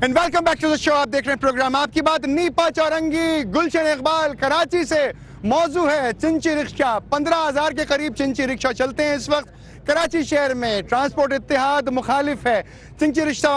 And welcome back to the show. आप देख रहे हैं प्रोग्राम आपकी बात नीपा चौरंगी। गुलशन इकबाल कराची से मौजू है चिंची रिक्शा। 15,000 के करीब चिंची रिक्शा चलते हैं इस वक्त कराची शहर में। ट्रांसपोर्ट इत्तेहाद मुखालिफ है। चिंची रिक्शा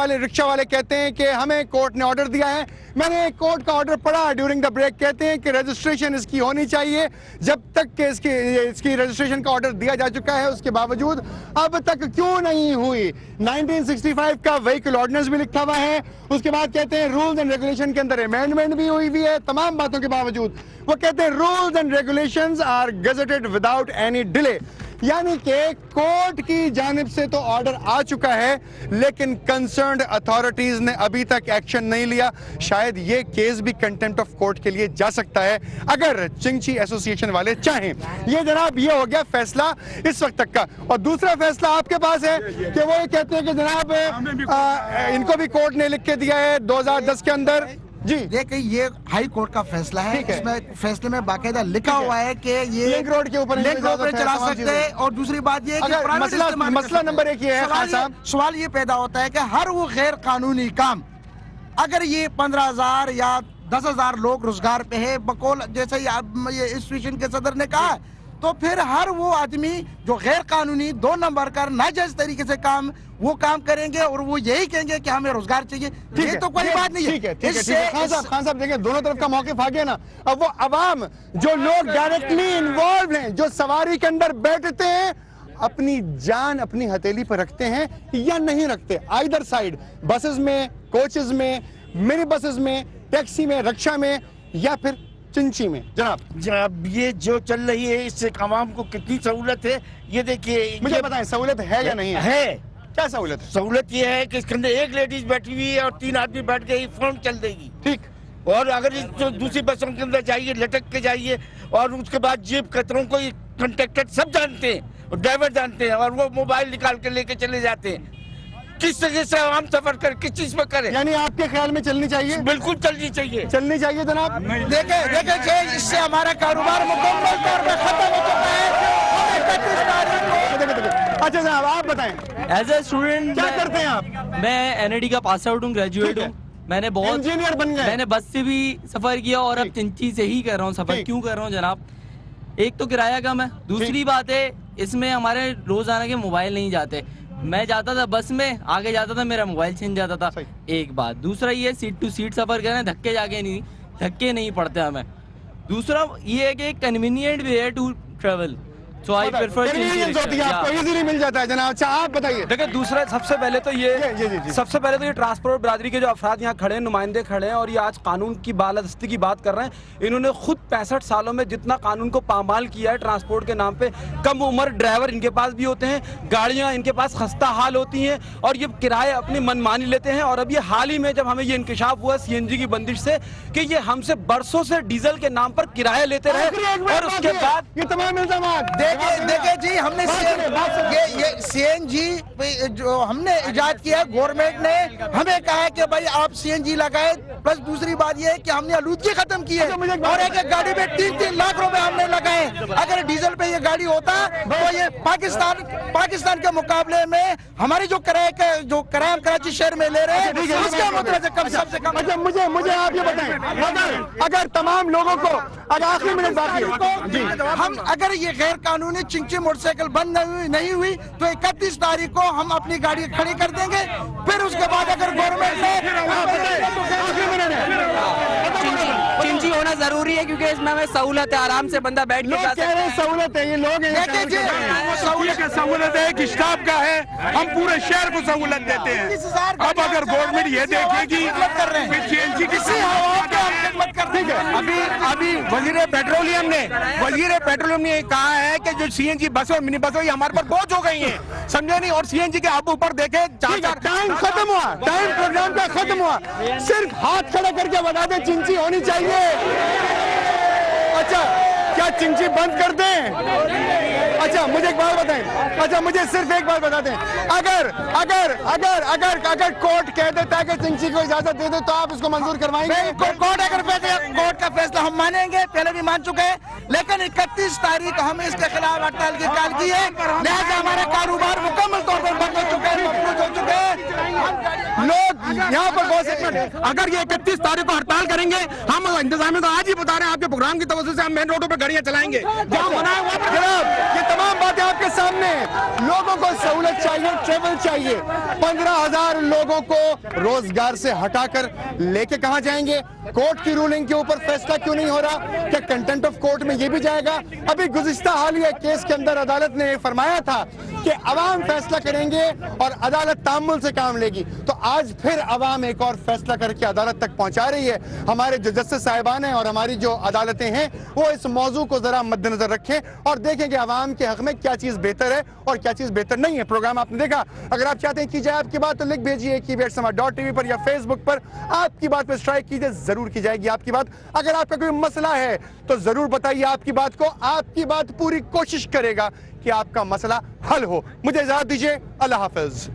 वाले कहते हैं कि हमें कोर्ट ने ऑर्डर दिया है। मैंने कोर्ट का ऑर्डर पढ़ा ड्यूरिंग द ब्रेक। कहते हैं कि रजिस्ट्रेशन इसकी होनी चाहिए। जब तक कि इसकी रजिस्ट्रेशन का ऑर्डर दिया जा चुका है उसके बावजूद अब तक क्यों नहीं हुई। 1965 का व्हीकल ऑर्डिनेंस भी लिखा हुआ है। उसके बाद कहते हैं रूल्स एंड रेगुलेशन के अंदर अमेंडमेंट भी हुई है। तमाम बातों के बावजूद वो कहते हैं rules and regulations are gazetted without any delay. यानी कि कोर्ट की जानिब से तो ऑर्डर आ चुका है लेकिन कंसर्न्ड अथॉरिटीज ने अभी तक एक्शन नहीं लिया। शायद ये केस भी कंटेम्प्ट ऑफ कोर्ट के लिए जा सकता है अगर चिंची एसोसिएशन वाले चाहें। ये जनाब ये हो गया फैसला इस वक्त तक का। और दूसरा फैसला आपके पास है कि वो ये कहते हैं कि जनाब इनको भी कोर्ट ने लिख के दिया है 2010 के अंदर। जी देखिए ये हाई कोर्ट का फैसला है। इसमें फैसले में बाकायदा लिखा हुआ है कि ये लिंक रोड के ऊपर चला सकते हैं। और दूसरी बात ये कि मसला नंबर एक ये है सवाल ये पैदा होता है कि हर वो गैर कानूनी काम अगर ये 15,000 या 10,000 लोग रोजगार पे है बकौल जैसे ये इंस्टीट्यूशन के सदर ने कहा तो फिर हर वो आदमी जो गैर कानूनी 2 नंबर का नाजायज तरीके से वो काम करेंगे और वो यही कहेंगे कि हमें रोजगार चाहिए। ये तो कोई बात नहीं है। खान साहब देखिए दोनों तरफ का मौक़िफ़ आ गया ना। अब वो अवाम जो लोग डायरेक्टली इन्वॉल्व हैं जो सवारी के अंदर बैठते हैं अपनी जान अपनी हथेली पर रखते हैं या नहीं रखते। आइदर साइड बसेस में कोचेस में मिनी बसेस में टैक्सी में रिक्शा में या फिर चिंची में। जनाब ये जो चल रही है इससे आवाम को कितनी सहूलत है ये देखिए। मुझे बताएं सहूलत है या नहीं है? क्या सहूलत है? सहूलत ये है कि इसके अंदर एक लेडीज बैठी हुई है और 3 आदमी बैठ गए फोन चल देगी। ठीक। और अगर जो दूसरी बसों के अंदर जाइए लटक के जाइए और उसके बाद जीप कतरों को कंडक्टर सब जानते हैं और ड्राइवर जानते हैं और वो मोबाइल निकाल के लेके चले जाते हैं। किस तरह से आम सफर कर किस चीज पे करे? यानी आपके ख्याल में चलनी चाहिए? बिल्कुल चलनी चाहिए जनाब। देखे इससे हमारा कारोबार मुकम्मल तौर पे खत्म हो चुका है। अच्छा साहब आप बताएं एज ए स्टूडेंट क्या करते हैं आप? मैं एनआईडी का पास आउट हूँ, ग्रेजुएट हूँ। मैंने बहुत इंजीनियर बन गए। मैंने बस से भी सफर किया और अब चिंची से ही कर रहा हूँ सफर। क्यों कर रहा हूँ जनाब? एक तो किराया कम है, दूसरी बात है इसमें हमारे रोजाना के मोबाइल नहीं जाते। मैं जाता था बस में आगे जाता था मेरा मोबाइल छिन जाता था। एक बात। दूसरा ये सीट टू सीट सफर करें धक्के नहीं पड़ते हमें। दूसरा ये है कि कन्वीनियंट भी है to travel. So I prefer आपको इजीली मिल जाता है जनाब। अच्छा आप बताइए। देखिए दूसरा सबसे पहले तो ये ट्रांसपोर्ट बरादरी के जो अफराद यहाँ खड़े हैं नुमाइंदे खड़े हैं और ये आज कानून की बालादस्ती की बात कर रहे हैं। इन्होंने खुद 65 सालों में जितना कानून को पामाल किया है ट्रांसपोर्ट के नाम पे। कम उम्र ड्राइवर इनके पास भी होते हैं, गाड़ियाँ इनके पास खस्ता हाल होती हैं और ये किराए अपनी मनमानी लेते हैं। और अब ये हाल ही में जब हमें ये इंकशाफ हुआ CNG की बंदिश से कि ये हमसे बरसों से डीजल के नाम पर किराए लेते रहे और उसके बाद ये तमाम इल्जाम देखिए जी हमने ये CNG जो हमने इजाद किया गवर्नमेंट ने हमें कहा है कि भाई आप CNG लगाए। प्लस दूसरी बात ये है कि हमने आलूदगी खत्म की है और एक गाड़ी में 3-3 लाख रुपए हमने लगाए। अगर डीजल पे ये गाड़ी होता तो ये पाकिस्तान के मुकाबले में हमारी जो किराया हम कराची शहर में ले रहे हैं उसके मतलब कम सबसे कम। अच्छा मुझे आप ये बताएं अगर तमाम लोगों को अगर आखिरी मिनट बाकी हम अगर ये गैर कानूनी चिंची मोटरसाइकिल बंद नहीं हुई तो 31 तारीख को हम अपनी गाड़ी खड़ी कर देंगे। फिर उसके बाद अगर गवर्नमेंट चिंची होना जरूरी है क्योंकि इसमें हमें सहूलत है, आराम से बंदा बैठ के जा सकता है। सहूलत है ये लोग सहूलत है कि स्टाफ का है हम पूरे शहर को सहूलत देते हैं। अब अगर गवर्नमेंट ये देखेगी CNG किसी अभी वजीर पेट्रोलियम ने कहा है कि जो CNG बसों मिनी बसों ये हमारे पर बोझ हो गई हैं, समझे नहीं। और CNG के अब ऊपर देखे टाइम खत्म हुआ, टाइम प्रोग्राम का खत्म हुआ। सिर्फ हाथ खड़ा करके बता दे चिंची होनी चाहिए। अच्छा क्या चिंची बंद कर दें? अच्छा मुझे एक बात बताएं, अच्छा मुझे सिर्फ एक बात बता दें, अगर अगर अगर अगर अगर कोर्ट कह देता है कि चिंची को इजाजत दे दे तो आप इसको मंजूर करवाएंगे? कोर्ट का फैसला हम मानेंगे, पहले भी मान चुके हैं, लेकिन 31 तारीख हम इसके खिलाफ हड़ताल की कॉल की है, लिहाजा हमारे कारोबार मुकम्मल तौर पर बंद हो चुके हैं, मफलूज हो चुके हैं। लोग यहाँ पर बहुत से अगर ये 31 तारीख को हड़ताल करेंगे, हम इंतजामिया तो आज ही बता रहे हैं, आपके प्रोग्राम की तवज्जो से हम मेन रोडों पर गाड़ियां चलाएंगे, जहाँ मना है वहाँ पर। जनाब, ये तमाम बातें आपके सामने हैं। लोगों को सहूलत चाहिए, ट्रेवल चाहिए। 15,000 लोगों को रोजगार से हटाकर लेके कहां जाएंगे? कोर्ट की रूलिंग के ऊपर फैसला क्यों नहीं हो रहा? क्या कंटेंट ऑफ कोर्ट में ये भी जाएगा? अभी गुज़िश्ता हालिया केस के अंदर अदालत ने फरमाया था कि अवाम फैसला करेंगे और अदालत तामुल से काम लेगी, तो आज फिर अवाम एक और फैसला करके अदालत तक पहुंचा रही है। हमारे जो जस्टिस साहिबान हैं और हमारी जो अदालतें हैं वो इस मौजू को जरा मद्देनजर रखें और देखें कि अवाम के हक में क्या चीज बेहतर है और क्या चीज बेहतर नहीं है। प्रोग्राम आपने देखा, अगर आप चाहते हैं की जाए आपकी बात तो लिख भेजिए KBH पर या फेसबुक पर, आपकी बात पर स्ट्राइक कीजिए, जरूर की जाएगी आपकी बात। अगर आपका कोई मसला है तो जरूर बताइए आपकी बात को, आपकी बात पूरी कोशिश करेगा कि आपका मसला हल हो। मुझे इजाजत दीजिए, अल्लाह हाफिज।